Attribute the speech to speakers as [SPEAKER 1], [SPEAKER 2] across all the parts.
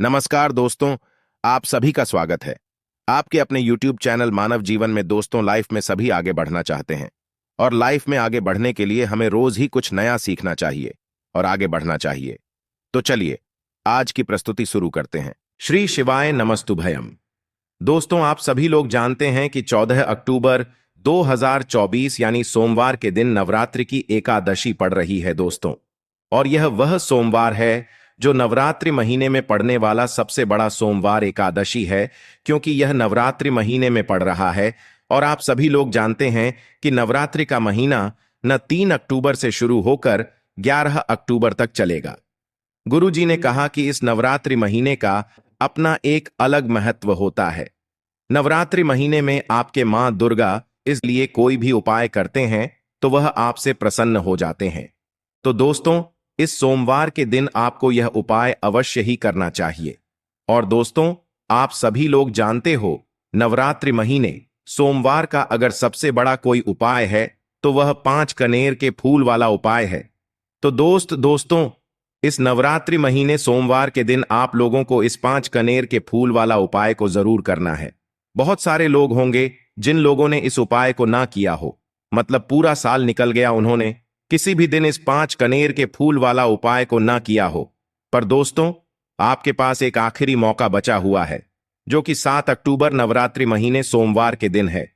[SPEAKER 1] नमस्कार दोस्तों, आप सभी का स्वागत है। आपके अपने YouTube चैनल मानव जीवन में दोस्तों लाइफ में सभी आगे बढ़ना चाहते हैं और लाइफ में आगे बढ़ने के लिए हमें रोज ही कुछ नया सीखना चाहिए और आगे बढ़ना चाहिए। तो चलिए आज की प्रस्तुति शुरू करते हैं। श्री शिवाय नमस्तुभयम। दोस्तों, आप सभी लोग जानते हैं कि 14 अक्टूबर 2024 यानी सोमवार के दिन नवरात्रि की एकादशी पड़ रही है दोस्तों। और यह वह सोमवार है जो नवरात्रि महीने में पड़ने वाला सबसे बड़ा सोमवार एकादशी है, क्योंकि यह नवरात्रि महीने में पड़ रहा है। और आप सभी लोग जानते हैं कि नवरात्रि का महीना न 3 अक्टूबर से शुरू होकर 11 अक्टूबर तक चलेगा। गुरु जी ने कहा कि इस नवरात्रि महीने का अपना एक अलग महत्व होता है। नवरात्रि महीने में आपके मां दुर्गा इसलिए कोई भी उपाय करते हैं तो वह आपसे प्रसन्न हो जाते हैं। तो दोस्तों, इस सोमवार के दिन आपको यह उपाय अवश्य ही करना चाहिए। और दोस्तों, आप सभी लोग जानते हो, नवरात्रि महीने सोमवार का अगर सबसे बड़ा कोई उपाय है तो वह 5 कनेर के फूल वाला उपाय है। तो दोस्तों, इस नवरात्रि महीने सोमवार के दिन आप लोगों को इस 5 कनेर के फूल वाला उपाय को जरूर करना है। बहुत सारे लोग होंगे जिन लोगों ने इस उपाय को ना किया हो, मतलब पूरा साल निकल गया, उन्होंने किसी भी दिन इस 5 कनेर के फूल वाला उपाय को ना किया हो। पर दोस्तों, आपके पास एक आखिरी मौका बचा हुआ है, जो कि 7 अक्टूबर नवरात्रि महीने सोमवार के दिन है।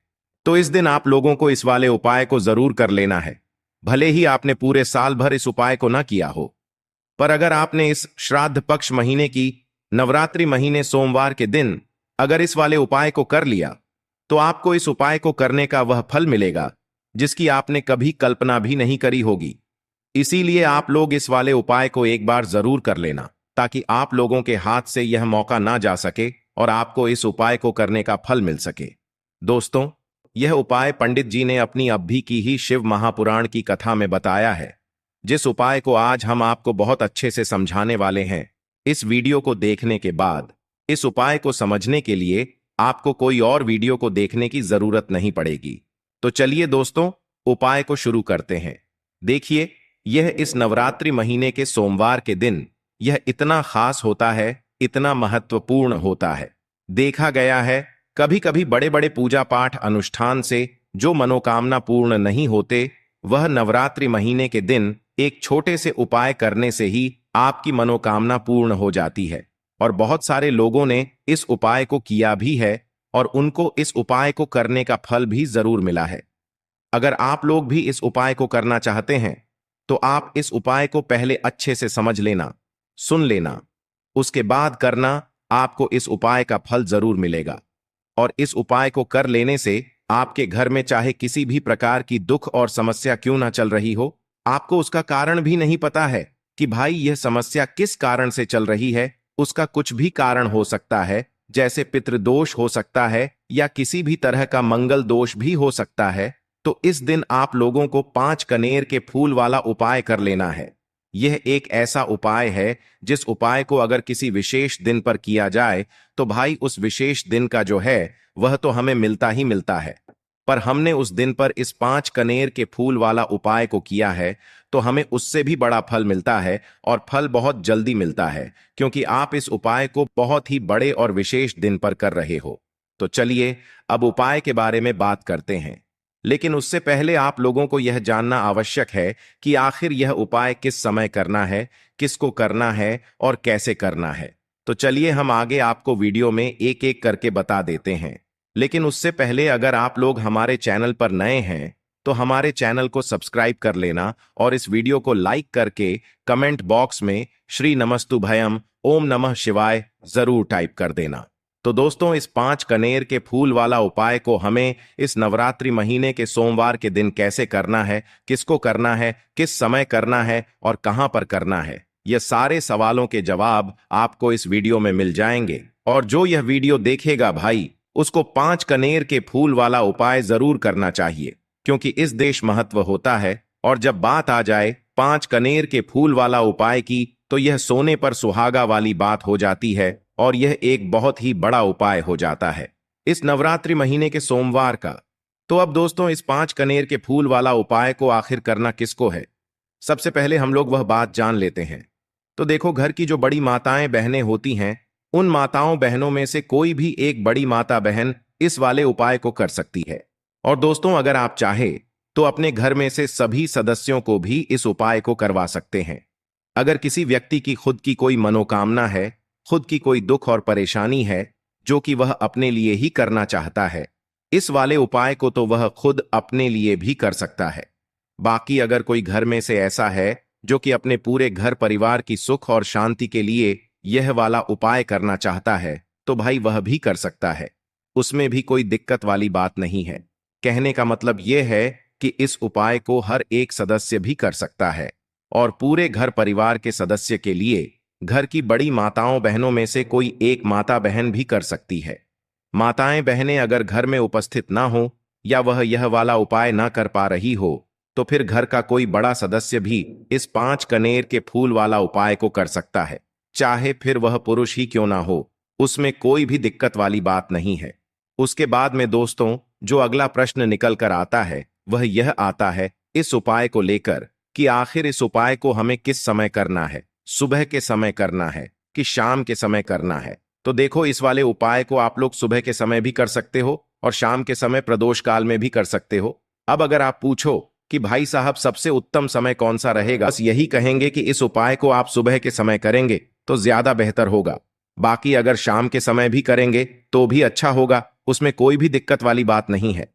[SPEAKER 1] तो इस दिन आप लोगों को इस वाले उपाय को जरूर कर लेना है, भले ही आपने पूरे साल भर इस उपाय को ना किया हो। पर अगर आपने इस श्राद्ध पक्ष महीने की नवरात्रि महीने सोमवार के दिन अगर इस वाले उपाय को कर लिया तो आपको इस उपाय को करने का वह फल मिलेगा जिसकी आपने कभी कल्पना भी नहीं करी होगी। इसीलिए आप लोग इस वाले उपाय को एक बार जरूर कर लेना, ताकि आप लोगों के हाथ से यह मौका ना जा सके और आपको इस उपाय को करने का फल मिल सके। दोस्तों, यह उपाय पंडित जी ने अपनी अभी की ही शिव महापुराण की कथा में बताया है, जिस उपाय को आज हम आपको बहुत अच्छे से समझाने वाले हैं। इस वीडियो को देखने के बाद इस उपाय को समझने के लिए आपको कोई और वीडियो को देखने की जरूरत नहीं पड़ेगी। तो चलिए दोस्तों, उपाय को शुरू करते हैं। देखिए, यह इस नवरात्रि महीने के सोमवार के दिन यह इतना खास होता है, इतना महत्वपूर्ण होता है। देखा गया है कभी कभी बड़े बड़े पूजा पाठ अनुष्ठान से जो मनोकामना पूर्ण नहीं होते, वह नवरात्रि महीने के दिन एक छोटे से उपाय करने से ही आपकी मनोकामना पूर्ण हो जाती है। और बहुत सारे लोगों ने इस उपाय को किया भी है और उनको इस उपाय को करने का फल भी जरूर मिला है। अगर आप लोग भी इस उपाय को करना चाहते हैं तो आप इस उपाय को पहले अच्छे से समझ लेना, सुन लेना, उसके बाद करना। आपको इस उपाय का फल जरूर मिलेगा। और इस उपाय को कर लेने से आपके घर में चाहे किसी भी प्रकार की दुख और समस्या क्यों ना चल रही हो, आपको उसका कारण भी नहीं पता है कि भाई यह समस्या किस कारण से चल रही है, उसका कुछ भी कारण हो सकता है, जैसे पितृदोष हो सकता है या किसी भी तरह का मंगल दोष भी हो सकता है। तो इस दिन आप लोगों को 5 कनेर के फूल वाला उपाय कर लेना है। यह एक ऐसा उपाय है जिस उपाय को अगर किसी विशेष दिन पर किया जाए तो भाई उस विशेष दिन का जो है वह तो हमें मिलता ही मिलता है। पर हमने उस दिन पर इस 5 कनेर के फूल वाला उपाय को किया है तो हमें उससे भी बड़ा फल मिलता है, और फल बहुत जल्दी मिलता है, क्योंकि आप इस उपाय को बहुत ही बड़े और विशेष दिन पर कर रहे हो। तो चलिए अब उपाय के बारे में बात करते हैं। लेकिन उससे पहले आप लोगों को यह जानना आवश्यक है कि आखिर यह उपाय किस समय करना है, किसको करना है और कैसे करना है। तो चलिए हम आगे आपको वीडियो में एक एक करके बता देते हैं। लेकिन उससे पहले अगर आप लोग हमारे चैनल पर नए हैं तो हमारे चैनल को सब्सक्राइब कर लेना और इस वीडियो को लाइक करके कमेंट बॉक्स में श्री नमस्तुभयम ओम नमः शिवाय जरूर टाइप कर देना। तो दोस्तों, इस 5 कनेर के फूल वाला उपाय को हमें इस नवरात्रि महीने के सोमवार के दिन कैसे करना है, किसको करना है, किस समय करना है और कहां पर करना है, ये सारे सवालों के जवाब आपको इस वीडियो में मिल जाएंगे। और जो यह वीडियो देखेगा भाई, उसको 5 कनेर के फूल वाला उपाय जरूर करना चाहिए, क्योंकि इस देश महत्व होता है। और जब बात आ जाए 5 कनेर के फूल वाला उपाय की, तो यह सोने पर सुहागा वाली बात हो जाती है और यह एक बहुत ही बड़ा उपाय हो जाता है इस नवरात्रि महीने के सोमवार का। तो अब दोस्तों, इस 5 कनेर के फूल वाला उपाय को आखिर करना किसको है, सबसे पहले हम लोग वह बात जान लेते हैं। तो देखो, घर की जो बड़ी माताएं बहनें होती हैं, उन माताओं बहनों में से कोई भी एक बड़ी माता बहन इस वाले उपाय को कर सकती है। और दोस्तों, अगर आप चाहे तो अपने घर में से सभी सदस्यों को भी इस उपाय को करवा सकते हैं। अगर किसी व्यक्ति की खुद की कोई मनोकामना है, खुद की कोई दुख और परेशानी है जो कि वह अपने लिए ही करना चाहता है, इस वाले उपाय को तो वह खुद अपने लिए भी कर सकता है। बाकी अगर कोई घर में से ऐसा है जो कि अपने पूरे घर परिवार की सुख और शांति के लिए यह वाला उपाय करना चाहता है, तो भाई वह भी कर सकता है। उसमें भी कोई दिक्कत वाली बात नहीं है। कहने का मतलब यह है कि इस उपाय को हर एक सदस्य भी कर सकता है और पूरे घर परिवार के सदस्य के लिए घर की बड़ी माताओं बहनों में से कोई एक माता बहन भी कर सकती है। माताएं बहनें अगर घर में उपस्थित ना हो या वह यह वाला उपाय ना कर पा रही हो, तो फिर घर का कोई बड़ा सदस्य भी इस 5 कनेर के फूल वाला उपाय को कर सकता है, चाहे फिर वह पुरुष ही क्यों ना हो। उसमें कोई भी दिक्कत वाली बात नहीं है। उसके बाद में दोस्तों, जो अगला प्रश्न निकल कर आता है वह यह आता है इस उपाय को लेकर कि आखिर इस उपाय को हमें किस समय करना है, सुबह के समय करना है कि शाम के समय करना है। तो देखो, इस वाले उपाय को आप लोग सुबह के समय भी कर सकते हो और शाम के समय प्रदोष काल में भी कर सकते हो। अब अगर आप पूछो कि भाई साहब सबसे उत्तम समय कौन सा रहेगा, बस यही कहेंगे कि इस उपाय को आप सुबह के समय करेंगे तो ज्यादा बेहतर होगा। बाकी अगर शाम के समय भी करेंगे तो भी अच्छा होगा, उसमें कोई भी दिक्कत वाली बात नहीं है।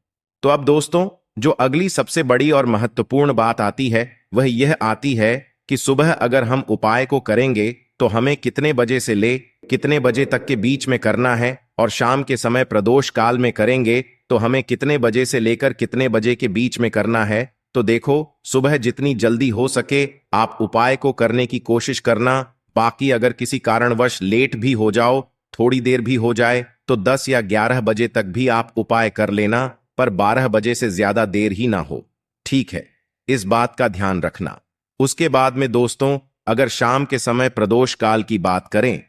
[SPEAKER 1] तो अब दोस्तों, जो अगली सबसे बड़ी और महत्वपूर्ण बात आती है वह यह आती है कि सुबह अगर हम उपाय को करेंगे तो हमें कितने बजे से ले कितने बजे तक के बीच में करना है, और शाम के समय प्रदोष काल में करेंगे तो हमें कितने बजे से लेकर कितने बजे के बीच में करना है। तो देखो, सुबह जितनी जल्दी हो सके आप उपाय को करने की कोशिश करना। बाकी अगर किसी कारणवश लेट भी हो जाओ, थोड़ी देर भी हो जाए, तो 10 या 11 बजे तक भी आप उपाय कर लेना, पर 12 बजे से ज्यादा देर ही ना हो। ठीक है, इस बात का ध्यान रखना। उसके बाद में दोस्तों, अगर शाम के समय प्रदोष काल की बात करें,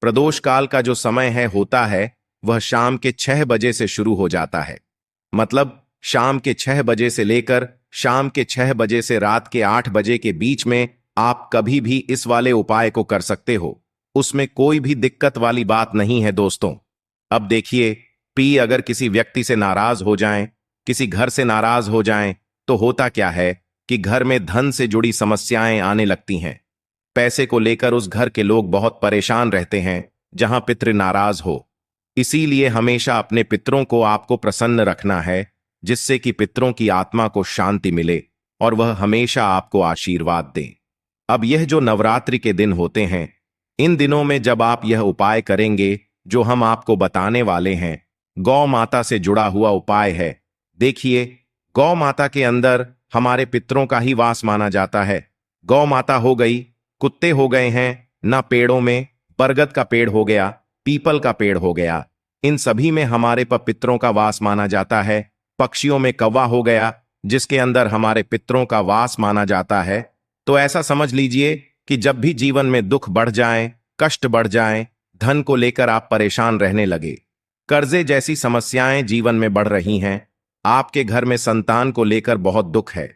[SPEAKER 1] प्रदोष काल का जो समय होता है वह शाम के 6 बजे से शुरू हो जाता है। मतलब शाम के 6 बजे से लेकर शाम के 6 बजे से रात के 8 बजे के बीच में आप कभी भी इस वाले उपाय को कर सकते हो। उसमें कोई भी दिक्कत वाली बात नहीं है दोस्तों। अब देखिए, अगर किसी व्यक्ति से नाराज हो जाएं, किसी घर से नाराज हो जाएं, तो होता क्या है कि घर में धन से जुड़ी समस्याएं आने लगती हैं। पैसे को लेकर उस घर के लोग बहुत परेशान रहते हैं जहां पितृ नाराज हो। इसीलिए हमेशा अपने पितरों को आपको प्रसन्न रखना है, जिससे कि पितरों की आत्मा को शांति मिले और वह हमेशा आपको आशीर्वाद दें। अब यह जो नवरात्रि के दिन होते हैं, इन दिनों में जब आप यह उपाय करेंगे जो हम आपको बताने वाले हैं, गौ माता से जुड़ा हुआ उपाय है। देखिए, गौ माता के अंदर हमारे पितरों का ही वास माना जाता है। गौ माता हो गई, कुत्ते हो गए हैं ना, पेड़ों में बरगद का पेड़ हो गया, पीपल का पेड़ हो गया, इन सभी में हमारे पितरों का वास माना जाता है। पक्षियों में कौवा हो गया, जिसके अंदर हमारे पितरों का वास माना जाता है। तो ऐसा समझ लीजिए कि जब भी जीवन में दुख बढ़ जाए, कष्ट बढ़ जाए, धन को लेकर आप परेशान रहने लगे, कर्जे जैसी समस्याएं जीवन में बढ़ रही हैं, आपके घर में संतान को लेकर बहुत दुख है,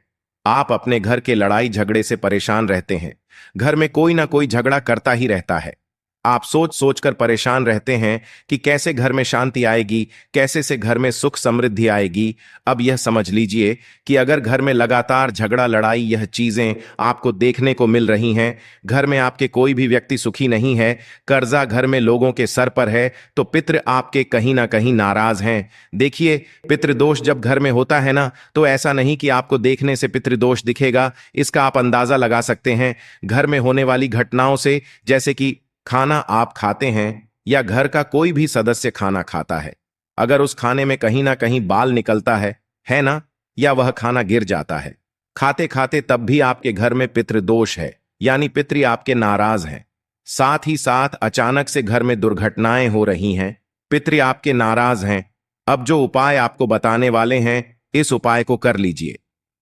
[SPEAKER 1] आप अपने घर के लड़ाई झगड़े से परेशान रहते हैं, घर में कोई ना कोई झगड़ा करता ही रहता है, आप सोच सोचकर परेशान रहते हैं कि कैसे घर में शांति आएगी, कैसे से घर में सुख समृद्धि आएगी। अब यह समझ लीजिए कि अगर घर में लगातार झगड़ा लड़ाई यह चीजें आपको देखने को मिल रही हैं, घर में आपके कोई भी व्यक्ति सुखी नहीं है, कर्जा घर में लोगों के सर पर है, तो पितृ आपके कहीं ना कहीं नाराज हैं। देखिए, पितृदोष जब घर में होता है ना, तो ऐसा नहीं कि आपको देखने से पितृदोष दिखेगा, इसका आप अंदाजा लगा सकते हैं घर में होने वाली घटनाओं से। जैसे कि खाना आप खाते हैं या घर का कोई भी सदस्य खाना खाता है, अगर उस खाने में कहीं ना कहीं बाल निकलता है ना, या वह खाना गिर जाता है खाते खाते, तब भी आपके घर में पितृदोष है, यानी पितृ आपके नाराज हैं। साथ ही साथ अचानक से घर में दुर्घटनाएं हो रही हैं, पितृ आपके नाराज हैं। अब जो उपाय आपको बताने वाले हैं, इस उपाय को कर लीजिए।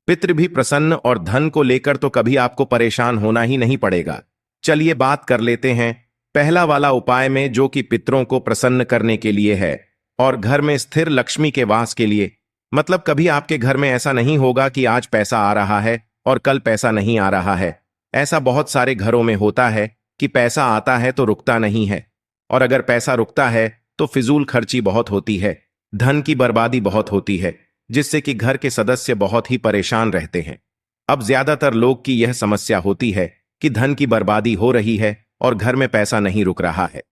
[SPEAKER 1] पितृ भी प्रसन्न और धन को लेकर तो कभी आपको परेशान होना ही नहीं पड़ेगा। चलिए बात कर लेते हैं पहला वाला उपाय में, जो कि पितरों को प्रसन्न करने के लिए है और घर में स्थिर लक्ष्मी के वास के लिए। मतलब कभी आपके घर में ऐसा नहीं होगा कि आज पैसा आ रहा है और कल पैसा नहीं आ रहा है। ऐसा बहुत सारे घरों में होता है कि पैसा आता है तो रुकता नहीं है। और अगर पैसा रुकता है तो फिजूल खर्ची बहुत होती है, धन की बर्बादी बहुत होती है, जिससे कि घर के सदस्य बहुत ही परेशान रहते हैं। अब ज्यादातर लोग की यह समस्या होती है कि धन की बर्बादी हो रही है और घर में पैसा नहीं रुक रहा है।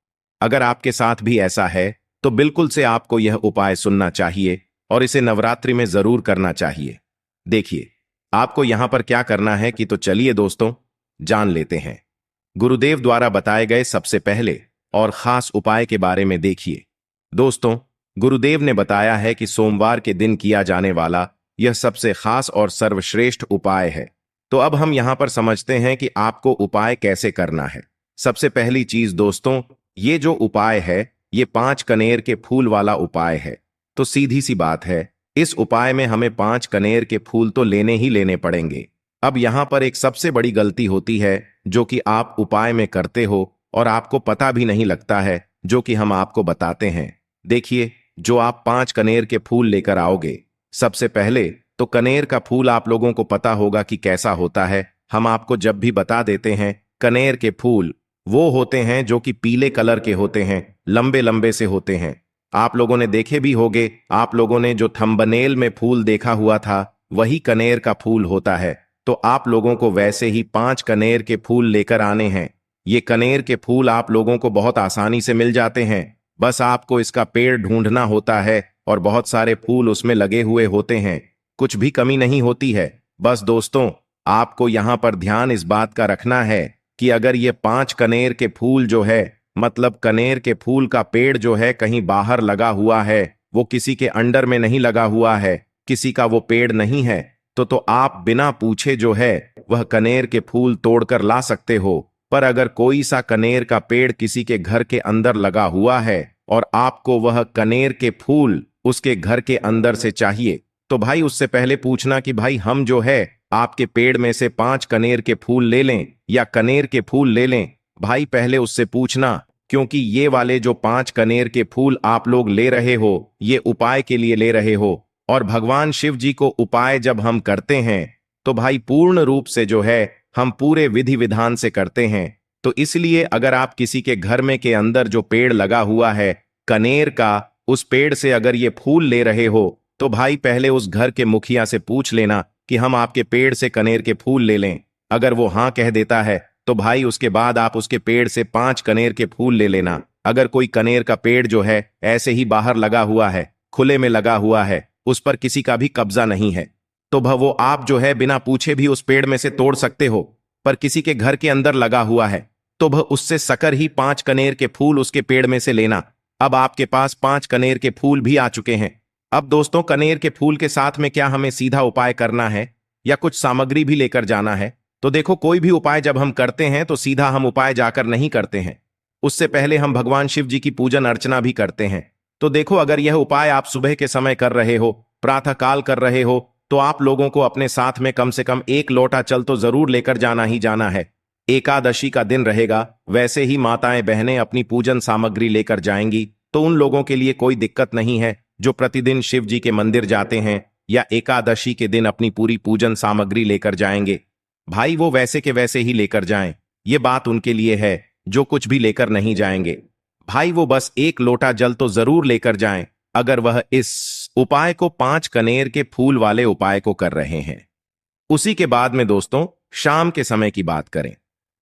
[SPEAKER 1] अगर आपके साथ भी ऐसा है तो बिल्कुल से आपको यह उपाय सुनना चाहिए और इसे नवरात्रि में जरूर करना चाहिए। देखिए, आपको यहां पर क्या करना है कि तो चलिए दोस्तों, जान लेते हैं गुरुदेव द्वारा बताए गए सबसे पहले और खास उपाय के बारे में। देखिए दोस्तों, गुरुदेव ने बताया है कि सोमवार के दिन किया जाने वाला यह सबसे खास और सर्वश्रेष्ठ उपाय है। तो अब हम यहां पर समझते हैं कि आपको उपाय कैसे करना है। सबसे पहली चीज दोस्तों, ये जो उपाय है ये 5 कनेर के फूल वाला उपाय है। तो सीधी सी बात है, इस उपाय में हमें 5 कनेर के फूल तो लेने ही लेने पड़ेंगे। अब यहां पर एक सबसे बड़ी गलती होती है जो कि आप उपाय में करते हो और आपको पता भी नहीं लगता है, जो कि हम आपको बताते हैं। देखिए, जो आप 5 कनेर के फूल लेकर आओगे, सबसे पहले तो कनेर का फूल आप लोगों को पता होगा कि कैसा होता है। हम आपको जब भी बता देते हैं, कनेर के फूल वो होते हैं जो कि पीले कलर के होते हैं, लंबे लंबे से होते हैं। आप लोगों ने देखे भी होंगे, आप लोगों ने जो थंबनेल में फूल देखा हुआ था वही कनेर का फूल होता है। तो आप लोगों को वैसे ही 5 कनेर के फूल लेकर आने हैं। ये कनेर के फूल आप लोगों को बहुत आसानी से मिल जाते हैं, बस आपको इसका पेड़ ढूंढना होता है और बहुत सारे फूल उसमें लगे हुए होते हैं, कुछ भी कमी नहीं होती है। बस दोस्तों, आपको यहां पर ध्यान इस बात का रखना है कि अगर ये 5 कनेर के फूल जो है, मतलब कनेर के फूल का पेड़ जो है कहीं बाहर लगा हुआ है, वो किसी के अंडर में नहीं लगा हुआ है, किसी का वो पेड़ नहीं है, तो आप बिना पूछे जो है वह कनेर के फूल तोड़कर ला सकते हो। पर अगर कोई सा कनेर का पेड़ किसी के घर के अंदर लगा हुआ है और आपको वह कनेर के फूल उसके घर के अंदर से चाहिए, तो भाई उससे पहले पूछना कि भाई हम जो है आपके पेड़ में से 5 कनेर के फूल ले लें या कनेर के फूल ले लें। भाई पहले उससे पूछना, क्योंकि ये वाले जो 5 कनेर के फूल आप लोग ले रहे हो ये उपाय के लिए ले रहे हो, और भगवान शिव जी को उपाय जब हम करते हैं तो भाई पूर्ण रूप से जो है हम पूरे विधि विधान से करते हैं। तो इसलिए अगर आप किसी के घर में के अंदर जो पेड़ लगा हुआ है कनेर का, उस पेड़ से अगर ये फूल ले रहे हो तो भाई पहले उस घर के मुखिया से पूछ लेना कि हम आपके पेड़ से कनेर के फूल ले लें। अगर वो हाँ कह देता है तो भाई उसके बाद आप उसके पेड़ से 5 कनेर के फूल ले लेना। अगर कोई कनेर का पेड़ जो है ऐसे ही बाहर लगा हुआ है, खुले में लगा हुआ है, उस पर किसी का भी कब्जा नहीं है, तो वो आप जो है बिना पूछे भी उस पेड़ में से तोड़ सकते हो। पर किसी के घर के अंदर लगा हुआ है तो उससे सकर ही 5 कनेर के फूल उसके पेड़ में से लेना। अब आपके पास 5 कनेर के फूल भी आ चुके हैं। अब दोस्तों, कनेर के फूल के साथ में क्या हमें सीधा उपाय करना है या कुछ सामग्री भी लेकर जाना है? तो देखो, कोई भी उपाय जब हम करते हैं तो सीधा हम उपाय जाकर नहीं करते हैं, उससे पहले हम भगवान शिव जी की पूजन अर्चना भी करते हैं। तो देखो, अगर यह उपाय आप सुबह के समय कर रहे हो, प्रातः काल कर रहे हो, तो आप लोगों को अपने साथ में कम से कम 1 लोटा जल तो जरूर लेकर जाना ही जाना है। एकादशी का दिन रहेगा, वैसे ही माताएं बहनें अपनी पूजन सामग्री लेकर जाएंगी, तो उन लोगों के लिए कोई दिक्कत नहीं है जो प्रतिदिन शिव जी के मंदिर जाते हैं या एकादशी के दिन अपनी पूरी पूजन सामग्री लेकर जाएंगे। भाई वो वैसे के वैसे ही लेकर जाएं, ये बात उनके लिए है जो कुछ भी लेकर नहीं जाएंगे। भाई वो बस 1 लोटा जल तो जरूर लेकर जाएं अगर वह इस उपाय को 5 कनेर के फूल वाले उपाय को कर रहे हैं। उसी के बाद में दोस्तों, शाम के समय की बात करें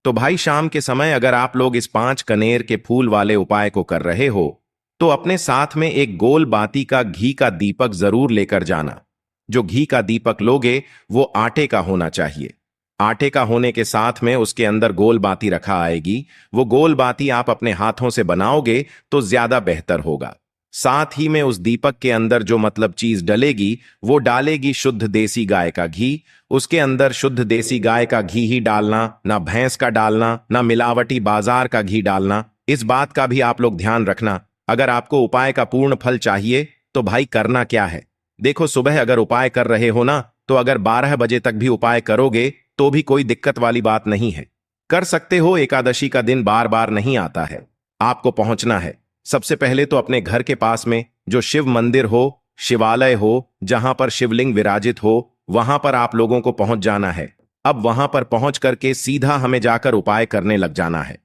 [SPEAKER 1] तो भाई शाम के समय अगर आप लोग इस 5 कनेर के फूल वाले उपाय को कर रहे हो तो अपने साथ में एक गोल बाती का घी का दीपक जरूर लेकर जाना। जो घी का दीपक लोगे वो आटे का होना चाहिए। आटे का होने के साथ में उसके अंदर गोल बाती रखा आएगी। वो गोल बाती आप अपने हाथों से बनाओगे तो ज्यादा बेहतर होगा। साथ ही में उस दीपक के अंदर जो मतलब चीज डलेगी वो डालेगी शुद्ध देसी गाय का घी। उसके अंदर शुद्ध देसी गाय का घी ही डालना, ना भैंस का डालना, ना मिलावटी बाजार का घी डालना। इस बात का भी आप लोग ध्यान रखना। अगर आपको उपाय का पूर्ण फल चाहिए तो भाई करना क्या है, देखो सुबह अगर उपाय कर रहे हो ना, तो अगर 12 बजे तक भी उपाय करोगे तो भी कोई दिक्कत वाली बात नहीं है, कर सकते हो। एकादशी का दिन बार बार नहीं आता है। आपको पहुंचना है सबसे पहले तो अपने घर के पास में जो शिव मंदिर हो, शिवालय हो, जहां पर शिवलिंग विराजित हो, वहां पर आप लोगों को पहुंच जाना है। अब वहां पर पहुंच करके सीधा हमें जाकर उपाय करने लग जाना है।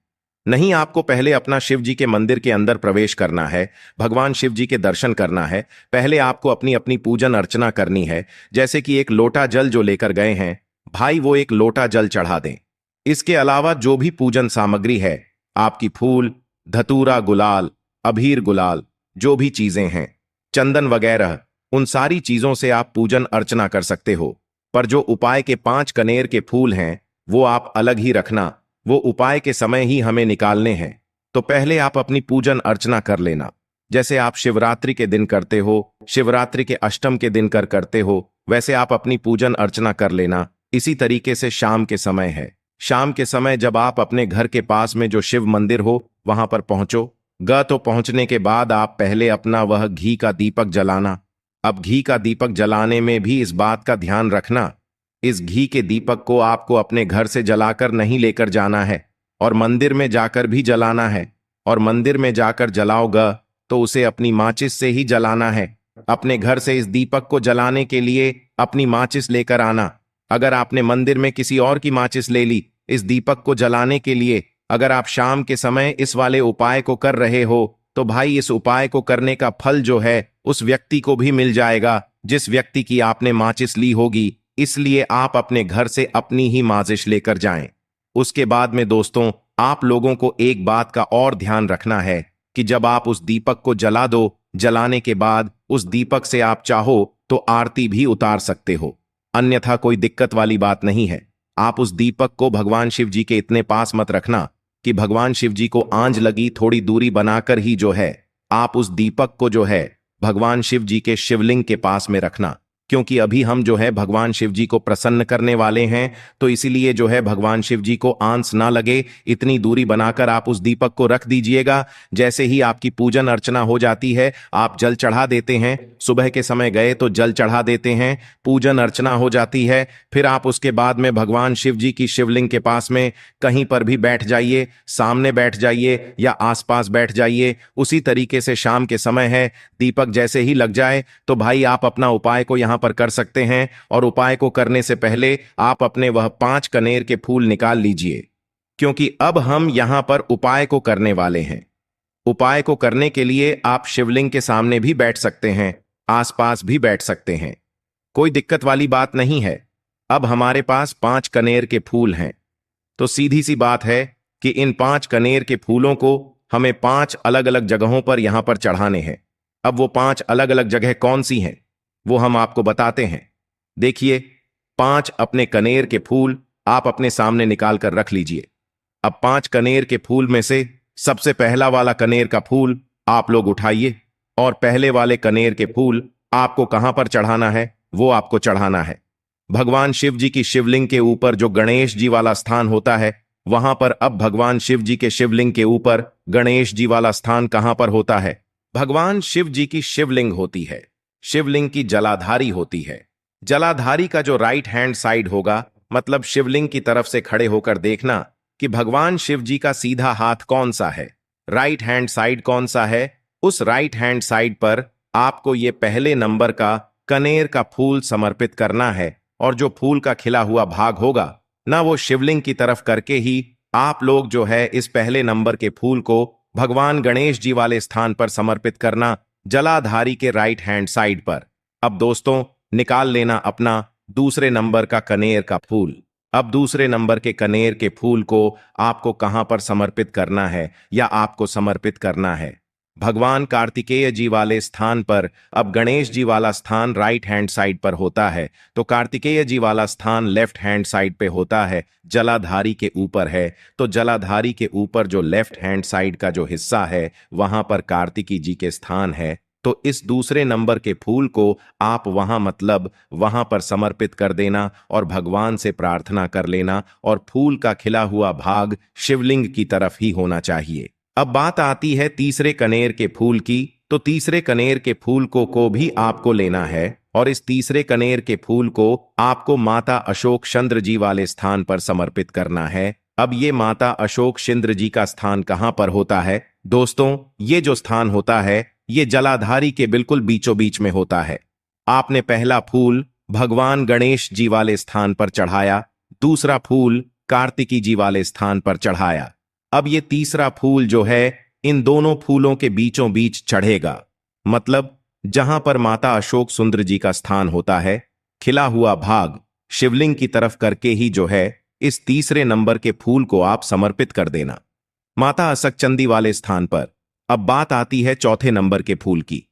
[SPEAKER 1] नहीं, आपको पहले अपना शिव जी के मंदिर के अंदर प्रवेश करना है, भगवान शिव जी के दर्शन करना है। पहले आपको अपनी अपनी पूजन अर्चना करनी है। जैसे कि एक लोटा जल जो लेकर गए हैं भाई, वो एक लोटा जल चढ़ा दें। इसके अलावा जो भी पूजन सामग्री है, आपकी फूल, धतूरा, गुलाल, अबीर गुलाल, जो भी चीजें हैं, चंदन वगैरह, उन सारी चीजों से आप पूजन अर्चना कर सकते हो। पर जो उपाय के 5 कनेर के फूल हैं वो आप अलग ही रखना, वो उपाय के समय ही हमें निकालने हैं। तो पहले आप अपनी पूजन अर्चना कर लेना। जैसे आप शिवरात्रि के दिन करते हो, शिवरात्रि के अष्टम के दिन करते हो, वैसे आप अपनी पूजन अर्चना कर लेना। इसी तरीके से शाम के समय है, शाम के समय जब आप अपने घर के पास में जो शिव मंदिर हो वहां पर पहुंचो तो पहुंचने के बाद आप पहले अपना वह घी का दीपक जलाना। अब घी का दीपक जलाने में भी इस बात का ध्यान रखना, इस घी के दीपक को आपको अपने घर से जलाकर नहीं लेकर जाना है और मंदिर में जाकर भी जलाना है। और मंदिर में जाकर जलाओगा तो उसे अपनी माचिस से ही जलाना है। अपने घर से इस दीपक को जलाने के लिए अपनी माचिस लेकर आना। अगर आपने मंदिर में किसी और की माचिस ले ली इस दीपक को जलाने के लिए, अगर आप शाम के समय इस वाले उपाय को कर रहे हो तो भाई इस उपाय को करने का फल जो है उस व्यक्ति को भी मिल जाएगा जिस व्यक्ति की आपने माचिस ली होगी। इसलिए आप अपने घर से अपनी ही माचिस लेकर जाएं। उसके बाद में दोस्तों, आप लोगों को एक बात का और ध्यान रखना है कि जब आप उस दीपक को जला दो, जलाने के बाद उस दीपक से आप चाहो तो आरती भी उतार सकते हो, अन्यथा कोई दिक्कत वाली बात नहीं है। आप उस दीपक को भगवान शिव जी के इतने पास मत रखना कि भगवान शिव जी को आंच लगी, थोड़ी दूरी बनाकर ही जो है आप उस दीपक को जो है भगवान शिव जी के शिवलिंग के पास में रखना। क्योंकि अभी हम जो है भगवान शिव जी को प्रसन्न करने वाले हैं, तो इसीलिए जो है भगवान शिव जी को आंच ना लगे इतनी दूरी बनाकर आप उस दीपक को रख दीजिएगा। जैसे ही आपकी पूजन अर्चना हो जाती है आप जल चढ़ा देते हैं, सुबह के समय गए तो जल चढ़ा देते हैं, पूजन अर्चना हो जाती है, फिर आप उसके बाद में भगवान शिव जी की शिवलिंग के पास में कहीं पर भी बैठ जाइए, सामने बैठ जाइए या आसपास बैठ जाइए। उसी तरीके से शाम के समय है, दीपक जैसे ही लग जाए तो भाई आप अपना उपाय को यहां पर कर सकते हैं। और उपाय को करने से पहले आप अपने वह 5 कनेर के फूल निकाल लीजिए, क्योंकि अब हम यहां पर उपाय को करने वाले हैं। उपाय को करने के लिए आप शिवलिंग के सामने भी बैठ सकते हैं, आसपास भी बैठ सकते हैं, कोई दिक्कत वाली बात नहीं है। अब हमारे पास 5 कनेर के फूल हैं, तो सीधी सी बात है कि इन 5 कनेर के फूलों को हमें 5 अलग अलग जगहों पर यहां पर चढ़ाने हैं। अब वो 5 अलग अलग जगह कौन सी हैं वो हम आपको बताते हैं। देखिए, 5 अपने कनेर के फूल आप अपने सामने निकाल कर रख लीजिए। अब 5 कनेर के फूल में से सबसे पहला वाला कनेर का फूल आप लोग उठाइए और पहले वाले कनेर के फूल आपको कहां पर चढ़ाना है वो आपको चढ़ाना है भगवान शिव जी की शिवलिंग के ऊपर। जो गणेश जी वाला स्थान होता है वहां पर, अब भगवान शिव जी के शिवलिंग के ऊपर गणेश जी वाला स्थान कहां पर होता है? भगवान शिव जी की शिवलिंग होती है, शिवलिंग की जलाधारी होती है। जलाधारी का जो राइट हैंड साइड होगा, मतलब शिवलिंग की तरफ से खड़े होकर देखना कि भगवान शिव जी का सीधा हाथ कौन सा है, राइट हैंड साइड कौन सा है। उस राइट हैंड साइड पर आपको ये पहले नंबर का कनेर का फूल समर्पित करना है। और जो फूल का खिला हुआ भाग होगा ना, वो शिवलिंग की तरफ करके ही आप लोग जो है इस पहले नंबर के फूल को भगवान गणेश जी वाले स्थान पर समर्पित करना, जलाधारी के राइट हैंड साइड पर। अब दोस्तों, निकाल लेना अपना दूसरे नंबर का कनेर का फूल। अब दूसरे नंबर के कनेर के फूल को आपको कहां पर समर्पित करना है या आपको समर्पित करना है? भगवान कार्तिकेय जी वाले स्थान पर। अब गणेश जी वाला स्थान राइट हैंड साइड पर होता है, तो कार्तिकेय जी वाला स्थान लेफ्ट हैंड साइड पे होता है, जलाधारी के ऊपर है। तो जलाधारी के ऊपर जो लेफ्ट हैंड साइड का जो हिस्सा है वहां पर कार्तिकी जी के स्थान है। तो इस दूसरे नंबर के फूल को आप वहां, मतलब वहां पर समर्पित कर देना और भगवान से प्रार्थना कर लेना। और फूल का खिला हुआ भाग शिवलिंग की तरफ ही होना चाहिए। अब बात आती है तीसरे कनेर के फूल की। तो तीसरे कनेर के फूल को भी आपको लेना है और इस तीसरे कनेर के फूल को आपको माता अशोक चंद्र जी वाले स्थान पर समर्पित करना है। अब ये माता अशोक चंद्र जी का स्थान कहां पर होता है दोस्तों? ये जो स्थान होता है ये जलाधारी के बिल्कुल बीचों बीच में होता है। आपने पहला फूल भगवान गणेश जी वाले स्थान पर चढ़ाया, दूसरा फूल कार्तिकी जी वाले स्थान पर चढ़ाया। अब ये तीसरा फूल जो है इन दोनों फूलों के बीचों बीच चढ़ेगा, मतलब जहां पर माता अशोक सुंदर जी का स्थान होता है, खिला हुआ भाग शिवलिंग की तरफ करके ही जो है इस तीसरे नंबर के फूल को आप समर्पित कर देना माता असकचंदी वाले स्थान पर। अब बात आती है चौथे नंबर के फूल की।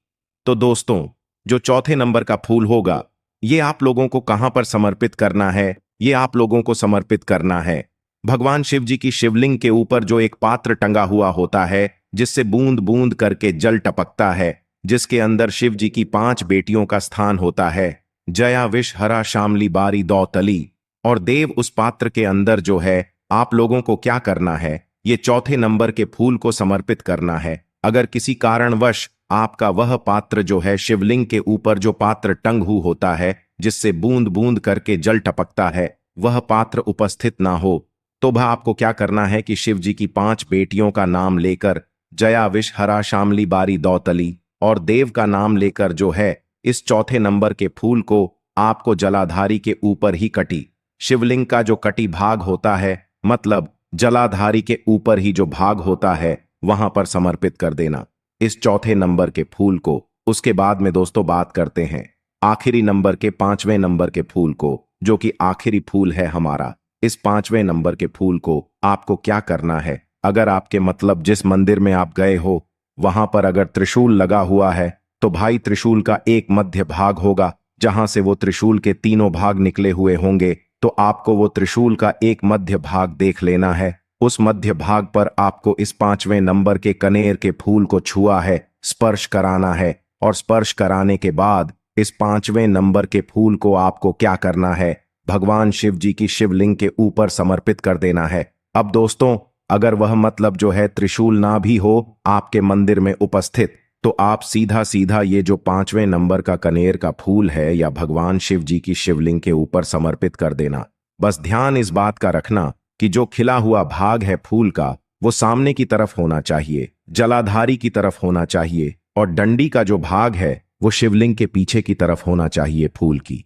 [SPEAKER 1] तो दोस्तों, जो चौथे नंबर का फूल होगा, ये आप लोगों को कहां पर समर्पित करना है? ये आप लोगों को समर्पित करना है भगवान शिव जी की शिवलिंग के ऊपर जो एक पात्र टंगा हुआ होता है, जिससे बूंद बूंद करके जल टपकता है, जिसके अंदर शिव जी की 5 बेटियों का स्थान होता है, जया विष हरा शामली बारी दौतली। और देव उस पात्र के अंदर जो है आप लोगों को क्या करना है, ये चौथे नंबर के फूल को समर्पित करना है। अगर किसी कारणवश आपका वह पात्र जो है शिवलिंग के ऊपर जो पात्र टंगू होता है, जिससे बूंद बूंद करके जल टपकता है, वह पात्र उपस्थित ना हो, तो वह आपको क्या करना है कि शिव जी की 5 बेटियों का नाम लेकर जया विष हरा शामली बारी दौतली और देव का नाम लेकर जो है इस चौथे नंबर के फूल को आपको जलाधारी के ऊपर ही कटी शिवलिंग का जो कटी भाग होता है, मतलब जलाधारी के ऊपर ही जो भाग होता है, वहां पर समर्पित कर देना इस चौथे नंबर के फूल को। उसके बाद में दोस्तों बात करते हैं आखिरी नंबर के 5वें नंबर के फूल को, जो कि आखिरी फूल है हमारा। इस 5वें नंबर के फूल को आपको क्या करना है? अगर आपके मतलब जिस मंदिर में आप गए हो वहां पर अगर त्रिशूल लगा हुआ है, तो भाई त्रिशूल का एक मध्य भाग होगा, जहां से वो त्रिशूल के तीनों भाग निकले हुए होंगे, तो आपको वो त्रिशूल का एक मध्य भाग देख लेना है। उस मध्य भाग पर आपको इस 5वें नंबर के कनेर के फूल को छुआ है, स्पर्श कराना है, और स्पर्श कराने के बाद इस 5वें नंबर के फूल को आपको क्या करना है? भगवान शिव जी की शिवलिंग के ऊपर समर्पित कर देना है। अब दोस्तों, अगर वह मतलब जो है त्रिशूल ना भी हो आपके मंदिर में उपस्थित, तो आप सीधा सीधा ये जो 5वें नंबर का कनेर का फूल है या भगवान शिव जी की शिवलिंग के ऊपर समर्पित कर देना। बस ध्यान इस बात का रखना कि जो खिला हुआ भाग है फूल का, वो सामने की तरफ होना चाहिए, जलाधारी की तरफ होना चाहिए, और डंडी का जो भाग है वो शिवलिंग के पीछे की तरफ होना चाहिए फूल की।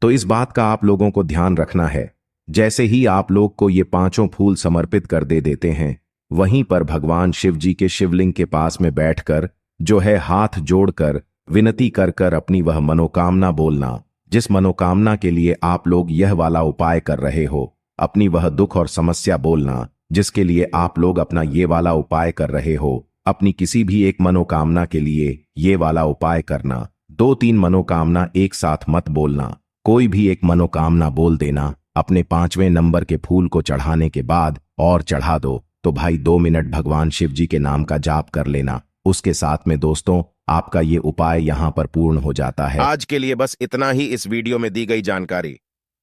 [SPEAKER 1] तो इस बात का आप लोगों को ध्यान रखना है। जैसे ही आप लोग को ये 5 फूल समर्पित कर देते हैं, वहीं पर भगवान शिव जी के शिवलिंग के पास में बैठकर जो है हाथ जोड़कर विनती कर कर अपनी वह मनोकामना बोलना, जिस मनोकामना के लिए आप लोग यह वाला उपाय कर रहे हो। अपनी वह दुख और समस्या बोलना जिसके लिए आप लोग अपना ये वाला उपाय कर रहे हो। अपनी किसी भी एक मनोकामना के लिए ये वाला उपाय करना। 2-3 मनोकामना एक साथ मत बोलना, कोई भी एक मनोकामना बोल देना। अपने 5वें नंबर के फूल को चढ़ाने के बाद और चढ़ा दो, तो भाई 2 मिनट भगवान शिव जी के नाम का जाप कर लेना। उसके साथ में दोस्तों आपका ये उपाय यहां पर पूर्ण हो जाता है। आज के लिए बस इतना ही इस वीडियो में दी गई जानकारी।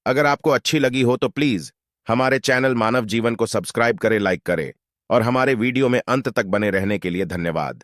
[SPEAKER 1] अगर आपको अच्छी लगी हो तो प्लीज हमारे चैनल मानव जीवन को सब्सक्राइब करें, लाइक करें, और हमारे वीडियो में अंत तक बने रहने के लिए धन्यवाद।